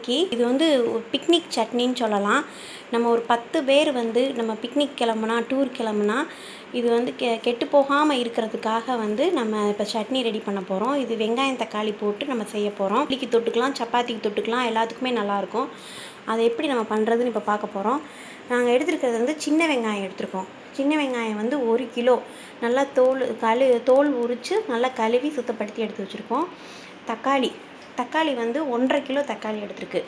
இன்றைக்கி இது வந்து பிக்னிக் சட்னின்னு சொல்லலாம். நம்ம ஒரு 10 பேர் வந்து நம்ம பிக்னிக் கிளம்புனா, டூர் கிளம்புனா, இது வந்து கெட்டு போகாமல் இருக்கிறதுக்காக வந்து நம்ம இப்போ சட்னி ரெடி பண்ண போகிறோம். இது வெங்காயம் தக்காளி போட்டு நம்ம செய்ய போகிறோம். இட்லிக்கு தொட்டுக்கலாம், சப்பாத்திக்கு தொட்டுக்கலாம், எல்லாத்துக்குமே நல்லாயிருக்கும். அதை எப்படி நம்ம பண்ணுறதுன்னு இப்போ பார்க்க போகிறோம். நாங்கள் எடுத்துருக்கிறது வந்து சின்ன வெங்காயம் எடுத்துருக்கோம். சின்ன வெங்காயம் வந்து 1 கிலோ நல்லா தோல் உரித்து நல்லா கழுவி சுத்தப்படுத்தி எடுத்து வச்சுருக்கோம். தக்காளி வந்து 1,5 கிலோ தக்காளி எடுத்துருக்கு.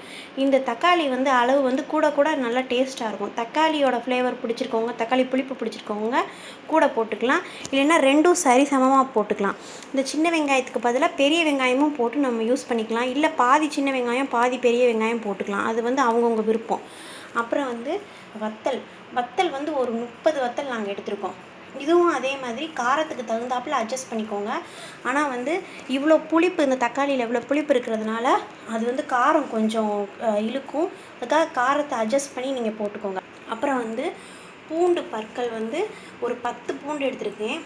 இந்த தக்காளி வந்து அளவு வந்து கூட நல்லா டேஸ்ட்டாக இருக்கும். தக்காளியோட ஃப்ளேவர் பிடிச்சிருக்கவங்க, தக்காளி புளிப்பு பிடிச்சிருக்கவங்க கூட போட்டுக்கலாம். இல்லைன்னா ரெண்டும் சரி சமமாக போட்டுக்கலாம். இந்த சின்ன வெங்காயத்துக்கு பதிலாக பெரிய வெங்காயமும் போட்டு நம்ம யூஸ் பண்ணிக்கலாம். இல்லை பாதி சின்ன வெங்காயம் பாதி பெரிய வெங்காயம் போட்டுக்கலாம். அது வந்து அவங்கவுங்க விருப்பம். அப்புறம் வந்து வத்தல் வந்து ஒரு 30 வத்தல் நாங்கள் எடுத்திருக்கோம். இதுவும் அதே மாதிரி காரத்துக்கு தகுந்தாப்பில் அட்ஜஸ்ட் பண்ணிக்கோங்க. ஆனால் வந்து இவ்வளோ புளிப்பு, இந்த தக்காளியில் இவ்வளோ புளிப்பு இருக்கிறதுனால அது வந்து காரம் கொஞ்சம் இழுக்கும். அதுக்காக காரத்தை அட்ஜஸ்ட் பண்ணி நீங்கள் போட்டுக்கோங்க. அப்புறம் வந்து பூண்டு பற்கள் வந்து ஒரு 10 பூண்டு எடுத்திருக்கேன்.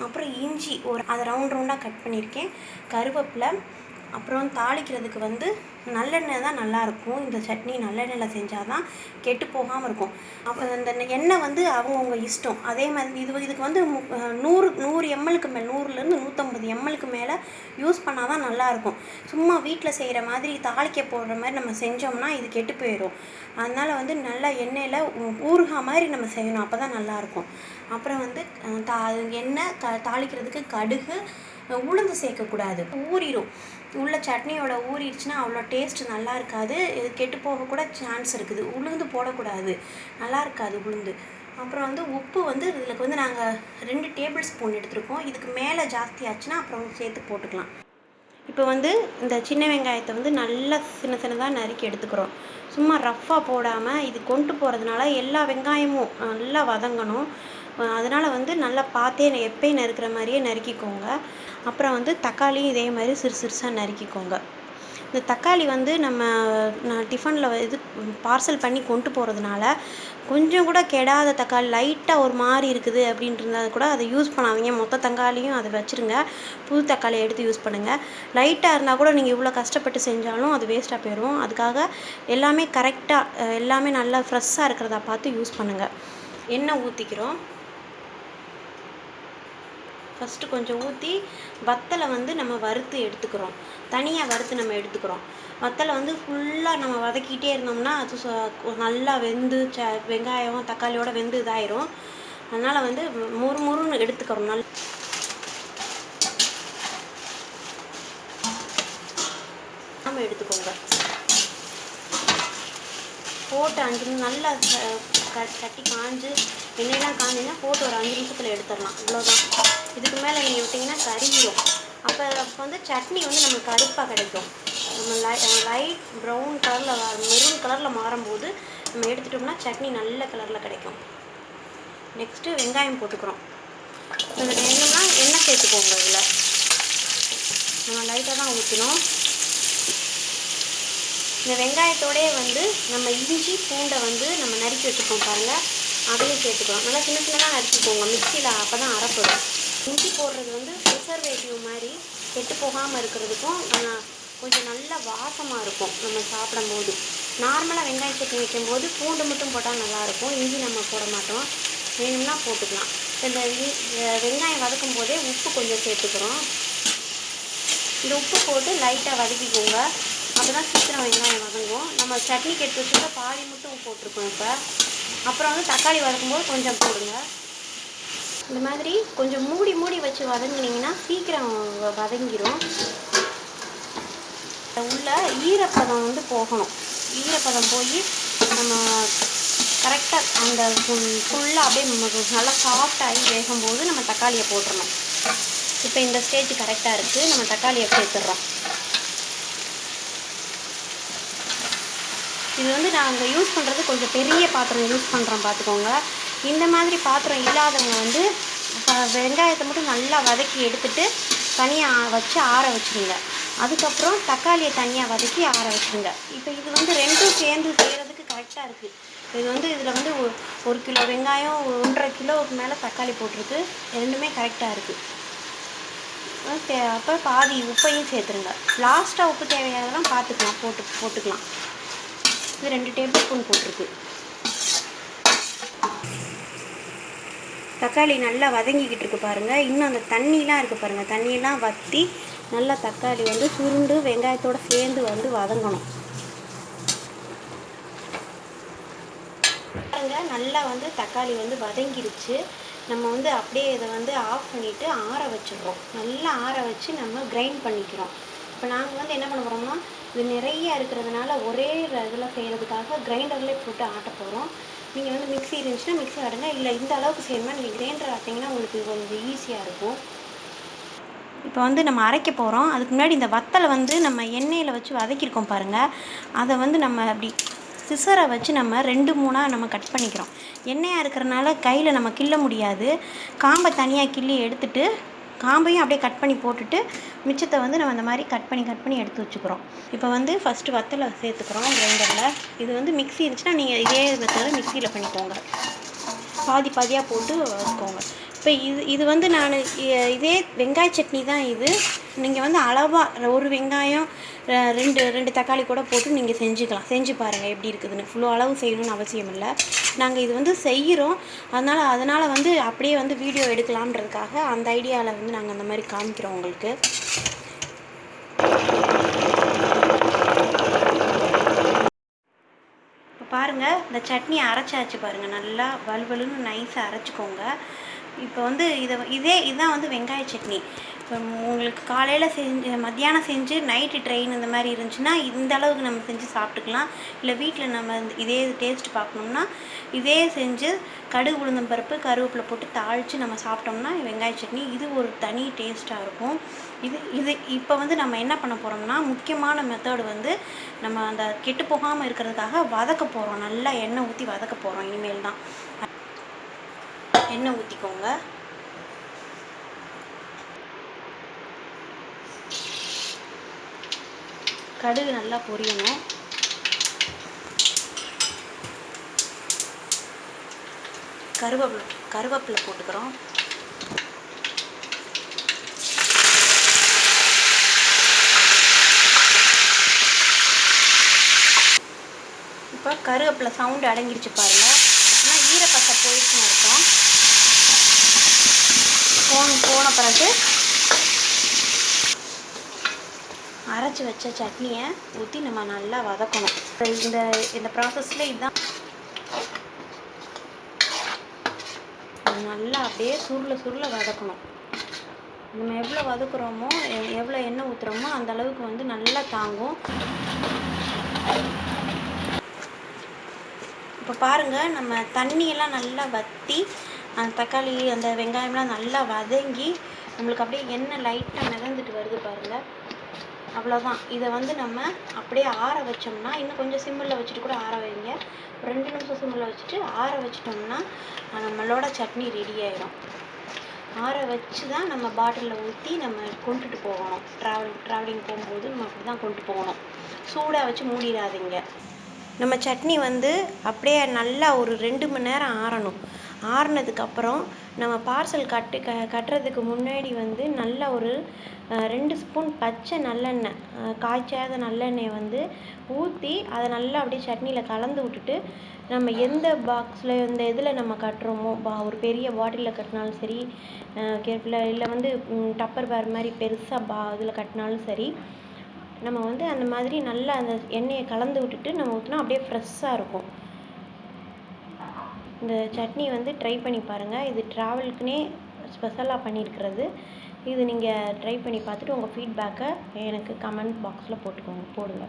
அப்புறம் இஞ்சி அதை ரவுண்டாக கட் பண்ணியிருக்கேன். கருவேப்பிலை, அப்புறம் தாளிக்கிறதுக்கு வந்து நல்லெண்ணெய் தான் நல்லாயிருக்கும். இந்த சட்னி நல்லெண்ணெயில் செஞ்சால் தான் கெட்டு போகாமல் இருக்கும். அப்போ இந்த எண்ணெய் வந்து அவங்கவுங்க இஷ்டம். அதே மாதிரி இதுக்கு வந்து 100 எம்எல்க்கு மேலே, 100லேருந்து 150 எம்எல்க்கு மேலே யூஸ் பண்ணால் தான் நல்லாயிருக்கும். சும்மா வீட்டில் செய்கிற மாதிரி தாளிக்க போடுற மாதிரி நம்ம செஞ்சோம்னா இது கெட்டு போயிடும். அதனால் வந்து நல்லா எண்ணெயில் ஊறுகாய் மாதிரி நம்ம செய்யணும். அப்போ தான் நல்லாயிருக்கும். அப்புறம் வந்து எண்ணெய் தாளிக்கிறதுக்கு கடுகு, உளுந்து சேர்க்கக்கூடாது. ஊறிடும். உள்ள சட்னியோட ஊறிடுச்சுன்னா அவ்வளோ டேஸ்ட் நல்லா இருக்காது. இது கெட்டு போக கூட சான்ஸ் இருக்குது. உளுந்து போடக்கூடாது, நல்லா இருக்காது உளுந்து. அப்புறம் வந்து உப்பு வந்து இதில் வந்து நாங்கள் 2 டேபிள் ஸ்பூன் எடுத்துருக்கோம். இதுக்கு மேலே ஜாஸ்தி ஆச்சுன்னா அப்புறம் சேர்த்து போட்டுக்கலாம். இப்போ வந்து இந்த சின்ன வெங்காயத்தை வந்து நல்லா சின்னதாக நறுக்கி எடுத்துக்கிறோம். சும்மா ரஃப்பாக போடாமல் இது கொண்டு போகிறதுனால எல்லா வெங்காயமும் நல்லா வதங்கணும். அதனால் வந்து நல்லா பார்த்தே எப்பயும் நறுக்கிற மாதிரியே நறுக்கிக்கோங்க. அப்புறம் வந்து தக்காளியும் இதே மாதிரி சிறுசாக நறுக்கிக்கோங்க. இந்த தக்காளி வந்து நான் டிஃபனில் பார்சல் பண்ணி கொண்டு போகிறதுனால கொஞ்சம் கூட கெடாத தக்காளி, லைட்டாக ஒரு மாதிரி இருக்குது அப்படின்ட்டு இருந்தால் கூட அதை யூஸ் பண்ணாதீங்க. மொத்த தக்காளியும் அதை வச்சுருங்க. புது தக்காளியை எடுத்து யூஸ் பண்ணுங்கள். லைட்டாக இருந்தால் கூட நீங்கள் இவ்வளோ கஷ்டப்பட்டு செஞ்சாலும் அது வேஸ்ட்டாக போயிடும். அதுக்காக எல்லாமே கரெக்டாக, எல்லாமே நல்லா ஃப்ரெஷ்ஷாக இருக்கிறதா பார்த்து யூஸ் பண்ணுங்கள். எண்ணெய் ஊற்றிக்கிறோம். ஃபஸ்ட்டு கொஞ்சம் ஊற்றி வத்தலை வந்து நம்ம வறுத்து எடுத்துக்கிறோம். தனியாக வறுத்து நம்ம எடுத்துக்கிறோம். வத்தலை வந்து ஃபுல்லாக நம்ம வதக்கிட்டே இருந்தோம்னா அது நல்லா வெந்து வெங்காயம் தக்காளியோட வெந்து இதாயிரும். அதனால் வந்து முறுமுறுன்னு எடுத்துக்கிறோம். நம்ம எடுத்துக்கோங்க. போட்டு 5 நிமிஷம் நல்லா கட்டி காஞ்சு எண்ணெயெல்லாம் காஞ்சிங்கன்னா போட்டு ஒரு 5 நிமிஷத்தில் எடுத்துடலாம். இவ்வளோதான். இதுக்கு மேலே நீங்கள் விட்டிங்கன்னா கருகிடும். அப்போ வந்து சட்னி வந்து நமக்கு கருப்பாக கிடைக்கும். நம்ம லைட் ப்ரௌன் கலரில் மெரூன் கலரில் மாறும்போது நம்ம எடுத்துட்டோம்னா சட்னி நல்ல கலரில் கிடைக்கும். நெக்ஸ்ட்டு வெங்காயம் போட்டுக்கிறோம். வேணும்னா எண்ணெய் சேர்த்துக்கோங்க. இதில் நம்ம லைட்டாக தான் ஊற்றணும். இந்த வெங்காயத்தோடயே வந்து நம்ம இஞ்சி பூண்டை வந்து நம்ம நறுக்கி வச்சுருக்கோம் பாருங்கள், அதையும் சேர்த்துக்கலாம். நல்லா சின்னதாக நறுக்கிக்கோங்க மிக்சியில், அப்போ தான் அரைப்படும். இஞ்சி போடுறது வந்து ப்ரிசர்வேட்டிவ் மாதிரி கெட்டு போகாமல் இருக்கிறதுக்கும் கொஞ்சம் நல்ல வாசமாக இருக்கும் நம்ம சாப்பிடும்போது. நார்மலாக வெங்காய சட்னி வைக்கும்போது பூண்டு மட்டும் போட்டால் நல்லாயிருக்கும். இஞ்சி நம்ம போட மாட்டோம். வேணும்னா போட்டுக்கலாம். இந்த வெங்காயம் வதக்கும் போதே உப்பு கொஞ்சம் சேர்த்துக்கிறோம். இந்த உப்பு போட்டு லைட்டாக வதக்கிக்கோங்க. அப்போ தான் சீக்கிரம் வெங்காயம் வதங்கும். நம்ம சட்னிக்கு எடுத்து வச்சுருக்க பாதி மட்டும் போட்டிருக்கோம். இப்போ அப்புறம் வந்து தக்காளி வதக்கும்போது கொஞ்சம் போடுங்க. இந்த மாதிரி கொஞ்சம் மூடி வச்சு வதங்கினீங்கன்னா சீக்கிரம் வதங்கிடும். உள்ள ஈரப்பதம் வந்து போகணும். ஈரப்பதம் போய் நம்ம கரெக்டாக அந்த ஃபுல்லாக அப்படியே நல்லா சாஃப்டாகி வேகும்போது நம்ம தக்காளியை போட்டுடணும். இப்போ இந்த ஸ்டேஜ் கரெக்டாக இருக்குது. நம்ம தக்காளியை சேர்த்துடுறோம். இது வந்து நாங்கள் யூஸ் பண்ணுறது கொஞ்சம் பெரிய பாத்திரம் யூஸ் பண்ணுறோம் பார்த்துக்கோங்க. இந்த மாதிரி பாத்திரம் இல்லாதவங்க வந்து வெங்காயத்தை மட்டும் நல்லா வதக்கி எடுத்துகிட்டு தனியாக வச்சு ஆற வச்சுருங்க. அதுக்கப்புறம் தக்காளியை தனியாக வதக்கி ஆற வச்சுருங்க. இப்போ இது வந்து ரெண்டும் சேர்ந்து செய்கிறதுக்கு கரெக்டாக இருக்குது. இது வந்து இதில் வந்து 1 கிலோ வெங்காயம், 1,5 கிலோவுக்கு மேலே தக்காளி போட்டிருக்கு. ரெண்டுமே கரெக்டாக இருக்குது. அப்போ பாதி உப்பையும் சேர்த்துருங்க. லாஸ்ட்டாக உப்பு தேவையானதெல்லாம் பார்த்துக்கலாம், போட்டுக்கலாம். இது 2 டேபிள் ஸ்பூன் போட்டிருக்கு. தக்காளி நல்லா வதங்கிக்கிட்டு இருக்கு பாருங்கள். இன்னும் அந்த தண்ணிலாம் இருக்குது பாருங்கள், தண்ணியெல்லாம் வற்றி நல்லா தக்காளி வந்து சுருண்டு வெங்காயத்தோடு சேர்ந்து வந்து வதங்கணும் பாருங்கள். நல்லா வந்து தக்காளி வந்து வதங்கிருச்சு. நம்ம வந்து அப்படியே இதை வந்து ஆஃப் பண்ணிவிட்டு ஆற வச்சிடுறோம். நல்லா ஆற வச்சு நம்ம கிரைண்ட் பண்ணிக்கிறோம். இப்போ நாங்கள் வந்து என்ன பண்ண போகிறோம்னா, இது நிறைய இருக்கிறதுனால ஒரே இதில் செய்கிறதுக்காக கிரைண்டர்லேயே போட்டு ஆட்ட போகிறோம். நீங்கள் வந்து மிக்ஸி இருந்துச்சுன்னா மிக்ஸி ஆடுங்க, இல்லை இந்த அளவுக்கு செய்யணும்னா நீங்கள் கிரைண்டர் ஆட்டிங்கன்னா உங்களுக்கு கொஞ்சம் ஈஸியாக இருக்கும். இப்போ வந்து நம்ம அரைக்க போகிறோம். அதுக்கு முன்னாடி இந்த வத்தலை வந்து நம்ம எண்ணெயில் வச்சு வதக்கியிருக்கோம் பாருங்கள். அதை வந்து நம்ம அப்படி சிசரை வச்சு நம்ம 2-3 நம்ம கட் பண்ணிக்கிறோம். எண்ணெயாக இருக்கிறனால கையில் நம்ம கிள்ள முடியாது. காம்பை தனியாக கிள்ளி எடுத்துட்டு காம்பையும் அப்படியே கட் பண்ணி போட்டுட்டு மிச்சத்தை வந்து நம்ம இந்த மாதிரி கட் பண்ணி எடுத்து வச்சுக்கிறோம். இப்போ வந்து ஃபஸ்ட்டு வத்தலை சேர்த்துக்கிறோம் கிரைண்டரில். இது வந்து மிக்ஸி இருந்துச்சுன்னா நீங்கள் இதே மெத்தடில் மிக்சியில் பண்ணிக்கோங்க. பாதியாக போட்டு வச்சுக்கோங்க. இப்போ இது வந்து நான் இதே வெங்காய சட்னி தான் இது. நீங்கள் வந்து அளவாக ஒரு வெங்காயம் 2 தக்காளி கூட போட்டு நீங்கள் செஞ்சுக்கலாம். செஞ்சு பாருங்கள் எப்படி இருக்குதுன்னு. இவ்வளோ அளவு செய்யணும்னு அவசியம் இல்லை. நாங்கள் இது வந்து செய்கிறோம், அதனால் வந்து அப்படியே வந்து வீடியோ எடுக்கலாம்ன்றதுக்காக அந்த ஐடியாவில் வந்து நாங்கள் அந்த மாதிரி காமிக்கிறோம் உங்களுக்கு. இப்போ பாருங்கள், இந்த சட்னி அரைச்சாச்சு பாருங்கள். நல்லா வலுவலுன்னு நைஸாக அரைச்சிக்கோங்க. இப்போ வந்து இதுதான் வந்து வெங்காய சட்னி. இப்போ உங்களுக்கு காலையில் செஞ்சு மத்தியானம் செஞ்சு நைட்டு ட்ரெயின் இந்த மாதிரி இருந்துச்சுன்னா இந்த அளவுக்கு நம்ம செஞ்சு சாப்பிட்டுக்கலாம். இல்லை வீட்டில் நம்ம இதே டேஸ்ட் பார்க்கணும்னா இதே செஞ்சு கடுகு உளுந்தம் பருப்பு கருவேப்பிலை போட்டு தாளித்து நம்ம சாப்பிட்டோம்னா வெங்காய சட்னி இது ஒரு தனி டேஸ்ட்டாக இருக்கும். இது இப்போ வந்து நம்ம என்ன பண்ண போகிறோம்னா, முக்கியமான மெத்தடு வந்து நம்ம அந்த கெட்டு போகாமல் இருக்கிறதுக்காக வதக்க போகிறோம். நல்லா எண்ணெய் ஊற்றி வதக்க போகிறோம். இனிமேல் தான் எண்ணெய் ஊற்றிக்கோங்க. கடுகு நல்லா பொரியணும். கருவேப்பிலை போட்டுக்கிறோம். இப்போ கருவேப்பிலை சவுண்டு அடங்கிடுச்சு பாருங்கள். ஆனால் ஈரப்பசை போயிடுச்சுன்னு இருக்கும். போன பிறகு அரைச்சி வச்ச சட்னியை ஊற்றி நம்ம நல்லா வதக்கணும். இந்த ப்ராசஸில் இதுதான் நல்லா அப்படியே சுருள வதக்கணும். நம்ம எவ்வளோ வதக்குறோமோ எவ்வளோ எண்ணெய் ஊற்றுறோமோ அந்த அளவுக்கு வந்து நல்லா தாங்கும். இப்போ பாருங்கள், நம்ம தண்ணியெல்லாம் நல்லா வற்றி அந்த தக்காளி அந்த வெங்காயம்லாம் நல்லா வதங்கி நம்மளுக்கு அப்படியே எண்ணெய் லைட்டாக மிதந்துட்டு வருது பாருங்கள். அவ்வளோதான். இதை வந்து நம்ம அப்படியே ஆற வச்சோம்னா, இன்னும் கொஞ்சம் சிம்மில் வச்சுட்டு கூட ஆற வைங்க. 2 நிமிஷம் சிம்மில் வச்சுட்டு ஆற வச்சிட்டோம்னா நம்மளோட சட்னி ரெடி ஆகிடும். ஆற வச்சு தான் நம்ம பாட்டிலில் ஊற்றி நம்ம கொண்டுட்டு போகணும். ட்ராவலிங் போகும்போது நம்ம அப்படி தான் கொண்டு போகணும். சூடாக வச்சு மூடிடாதீங்க. நம்ம சட்னி வந்து அப்படியே நல்லா ஒரு 2 மணி நேரம் ஆறணும். ஆறுனதுக்கப்புறம் நம்ம பார்சல் கட்டுறதுக்கு முன்னாடி வந்து நல்லா ஒரு 2 ஸ்பூன் பச்சை நல்லெண்ணெய், காய்ச்சாத நல்லெண்ணெயை வந்து ஊற்றி அதை நல்லா அப்படியே சட்னியில் கலந்து விட்டுட்டு நம்ம எந்த பாக்ஸில் இந்த இதில் நம்ம கட்டுறோமோ ஒரு பெரிய பாட்டிலில் கட்டினாலும் சரி, இல்லை வந்து டப்பர் பேர் மாதிரி பெருசாக இதில் கட்டினாலும் சரி, நம்ம வந்து அந்த மாதிரி நல்லா அந்த எண்ணெயை கலந்து விட்டுட்டு நம்ம ஊற்றினா அப்படியே ஃப்ரெஷ்ஷாக இருக்கும். இந்த சட்னி வந்து ட்ரை பண்ணி பாருங்கள். இது ட்ராவலுக்குனே ஸ்பெஷலாக பண்ணியிருக்கிறது. இது நீங்கள் ட்ரை பண்ணி பார்த்துட்டு உங்கள் ஃபீட்பேக்கை எனக்கு கமெண்ட் பாக்ஸில் போடுங்க.